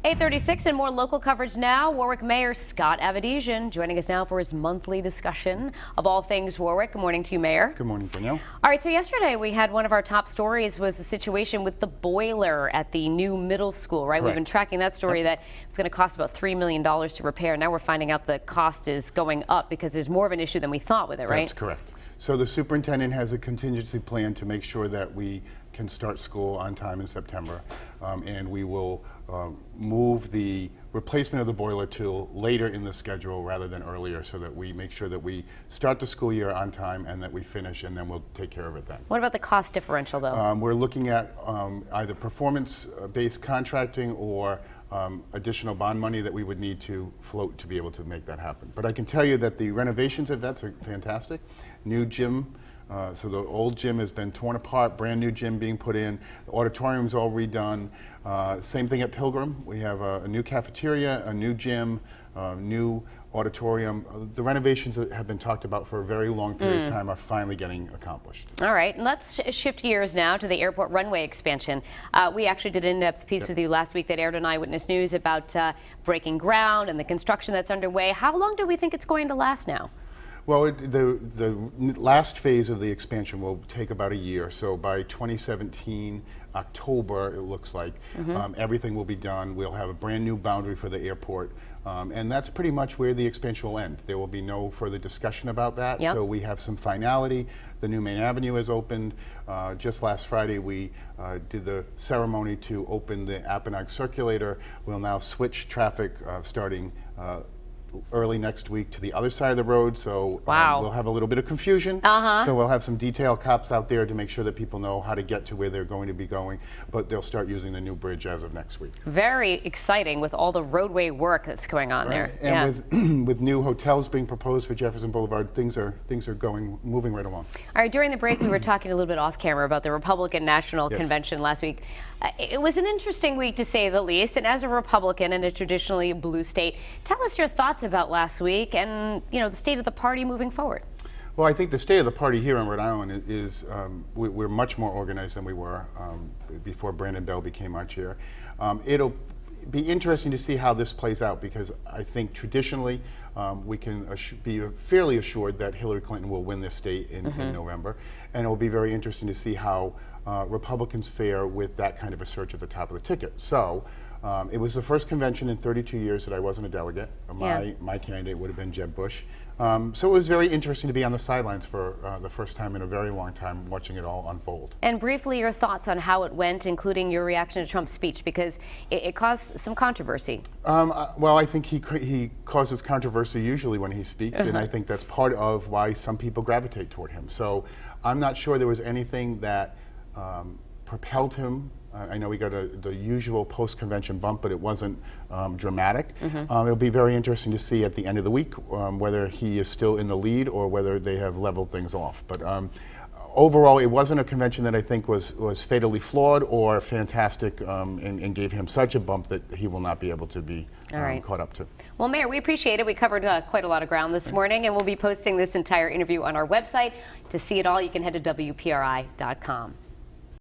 8:36 and more local coverage now. Warwick Mayor Scott Avedisian joining us now for his monthly discussion of all things Warwick. Good morning to you, Mayor. Good morning, Danielle. All right, so yesterday we had one of our top stories was the situation with the boiler at the new middle school, right? Correct. We've been tracking that story that it's going to cost about $3 million to repair. Now we're finding out the cost is going up because there's more of an issue than we thought with it, right? That's correct. So the superintendent has a contingency plan to make sure that we can start school on time in September, and we will move the replacement of the boiler to later in the schedule rather than earlier, so that we make sure that we start the school year on time and that we finish, and then we'll take care of it then. What about the cost differential, though? We're looking at either performance-based contracting or additional bond money that we would need to float to be able to make that happen. But I can tell you that the renovations at vets are fantastic. New gym, so the old gym has been torn apart, brand new gym being put in, the auditorium's all redone. Same thing at Pilgrim. We have a new cafeteria, a new gym, new auditorium. The renovations that have been talked about for a very long period of time are finally getting accomplished. All right, and let's shift gears now to the airport runway expansion. We actually did an in-depth piece with you last week that aired on Eyewitness News about breaking ground and the construction that's underway. How long do we think it's going to last now? Well, the last phase of the expansion will take about a year. So by 2017, October, it looks like, everything will be done. We'll have a brand new boundary for the airport. And that's pretty much where the expansion will end. There will be no further discussion about that. Yep. So we have some finality. The new main avenue has opened. Just last Friday, we did the ceremony to open the Apponaug Circulator. We'll now switch traffic starting early next week to the other side of the road, so we'll have a little bit of confusion. So we'll have some detail cops out there to make sure that people know how to get to where they're going to be going, but they'll start using the new bridge as of next week. Very exciting with all the roadway work that's going on there. And with new hotels being proposed for Jefferson Boulevard, things are moving right along. All right, during the break we were talking a little bit off camera about the Republican National Convention last week. It was an interesting week to say the least, and as a Republican in a traditionally blue state, tell us your thoughts about last week and the state of the party moving forward. Well, I think the state of the party here in Rhode Island is we're much more organized than we were before Brandon Bell became our chair. It'll be interesting to see how this plays out, because I think traditionally we can be fairly assured that Hillary Clinton will win this state in November, and it will be very interesting to see how Republicans fare with that kind of a surge at the top of the ticket. So it was the first convention in 32 years that I wasn't a delegate. My candidate would have been Jeb Bush. So it was very interesting to be on the sidelines for the first time in a very long time, watching it all unfold. And briefly, your thoughts on how it went, including your reaction to Trump's speech, because it caused some controversy. Well, I think he causes controversy usually when he speaks, and I think that's part of why some people gravitate toward him. So I'm not sure there was anything that propelled him. I know we got the usual post-convention bump, but it wasn't dramatic. It'll be very interesting to see at the end of the week whether he is still in the lead or whether they have leveled things off. But overall, it wasn't a convention that I think was fatally flawed or fantastic and gave him such a bump that he will not be able to be caught up to. Well, Mayor, we appreciate it. We covered quite a lot of ground this morning, and we'll be posting this entire interview on our website. To see it all, you can head to WPRI.com.